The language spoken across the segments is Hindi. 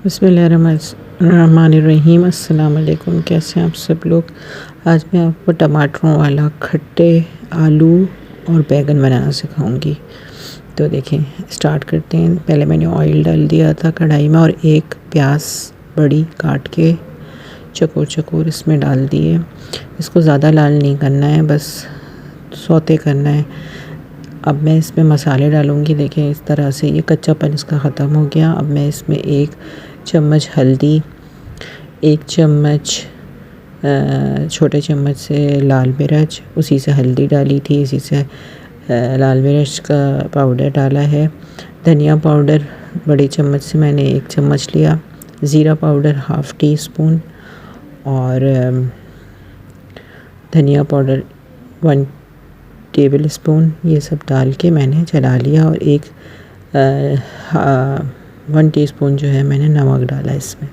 बिस्मिल्लाहिर्रहमानिर्रहीम। अस्सलाम वालेकुम। कैसे हैं आप सब लोग। आज मैं आपको टमाटरों वाला खट्टे आलू और बैंगन बनाना सिखाऊंगी। तो देखें, स्टार्ट करते हैं। पहले मैंने ऑयल डाल दिया था कढ़ाई में और एक प्याज बड़ी काट के चकोर चकोर इसमें डाल दिए। इसको ज़्यादा लाल नहीं करना है, बस सौते करना है। अब मैं इसमें मसाले डालूँगी। देखें, इस तरह से ये कच्चापन इसका ख़त्म हो गया। अब मैं इसमें 1 चम्मच हल्दी, 1 चम्मच छोटे चम्मच से लाल मिर्च, उसी से हल्दी डाली थी, इसी से लाल मिर्च का पाउडर डाला है। धनिया पाउडर बड़े चम्मच से मैंने 1 चम्मच लिया। ज़ीरा पाउडर ½ टी स्पून और धनिया पाउडर 1 टेबल स्पून, ये सब डाल के मैंने चला लिया। और 1 टीस्पून जो है मैंने नमक डाला इसमें।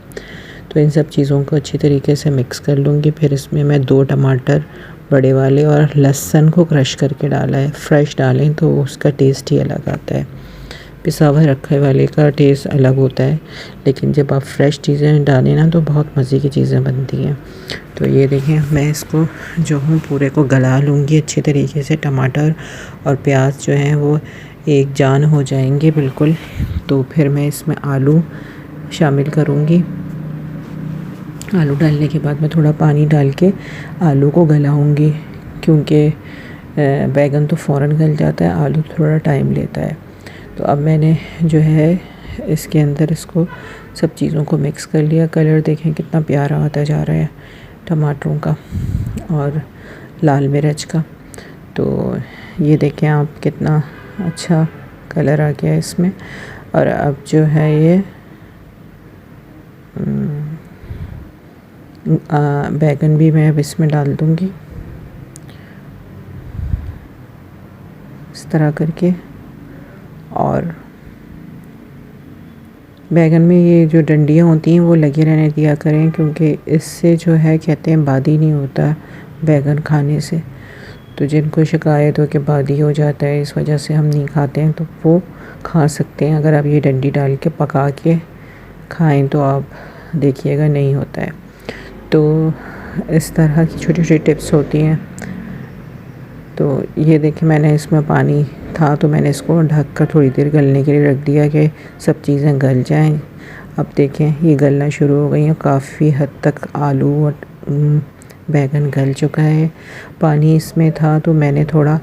तो इन सब चीज़ों को अच्छी तरीके से मिक्स कर लूँगी। फिर इसमें मैं 2 टमाटर बड़े वाले और लहसुन को क्रश करके डाला है। फ्रेश डालें तो उसका टेस्ट ही अलग आता है। पिसा हुआ रखे वाले का टेस्ट अलग होता है, लेकिन जब आप फ्रेश चीज़ें डालें ना तो बहुत मज़े की चीज़ें बनती हैं। तो ये देखें, मैं इसको जो हूँ पूरे को गला लूँगी अच्छे तरीके से। टमाटर और प्याज जो हैं वो एक जान हो जाएंगे बिल्कुल। तो फिर मैं इसमें आलू शामिल करूँगी। आलू डालने के बाद मैं थोड़ा पानी डाल के आलू को गलाऊँगी, क्योंकि बैंगन तो फ़ौरन गल जाता है, आलू थोड़ा टाइम लेता है। तो अब मैंने जो है इसके अंदर इसको सब चीज़ों को मिक्स कर लिया। कलर देखें कितना प्यारा आता जा रहा है टमाटरों का और लाल मिर्च का। तो ये देखें आप, कितना अच्छा कलर आ गया इसमें। और अब जो है ये बैंगन भी मैं अब इसमें डाल दूँगी इस तरह करके। और बैंगन में ये जो डंडियाँ होती हैं वो लगे रहने दिया करें, क्योंकि इससे जो है कहते हैं बादी नहीं होता बैंगन खाने से। तो जिनको शिकायत हो कि बादी हो जाता है, इस वजह से हम नहीं खाते हैं, तो वो खा सकते हैं। अगर आप ये डंडी डाल के पका के खाएं तो आप देखिएगा नहीं होता है। तो इस तरह की छोटी छोटी टिप्स होती हैं। तो ये देखिए, मैंने इसमें पानी था तो मैंने इसको ढक कर थोड़ी देर गलने के लिए रख दिया कि सब चीज़ें गल जाएं। अब देखें, ये गलना शुरू हो गई है। काफ़ी हद तक आलू और बैंगन गल चुका है। पानी इसमें था तो मैंने थोड़ा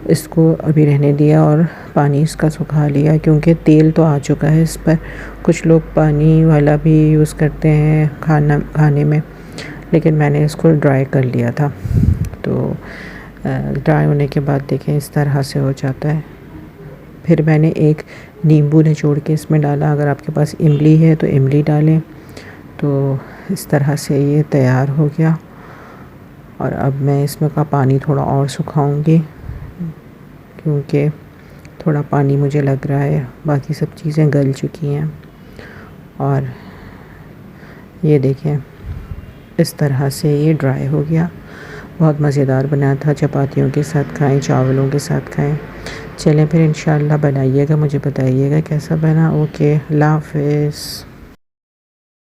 इसको अभी रहने दिया और पानी इसका सुखा लिया, क्योंकि तेल तो आ चुका है इस पर। कुछ लोग पानी वाला भी यूज़ करते हैं खाने में, लेकिन मैंने इसको ड्राई कर लिया था। तो ड्राई होने के बाद देखें इस तरह से हो जाता है। फिर मैंने एक नींबू निचोड़ के इसमें डाला। अगर आपके पास इमली है तो इमली डालें। तो इस तरह से ये तैयार हो गया। और अब मैं इसमें का पानी थोड़ा और सुखाऊंगी, क्योंकि थोड़ा पानी मुझे लग रहा है। बाकी सब चीज़ें गल चुकी हैं। और ये देखें इस तरह से ये ड्राई हो गया। बहुत मज़ेदार बना था। चपातियों के साथ खाएं, चावलों के साथ खाएं। चलें फिर इंशाल्लाह बनाइएगा, मुझे बताइएगा कैसा बना। ओके, अल्लाह हाफ़िज़।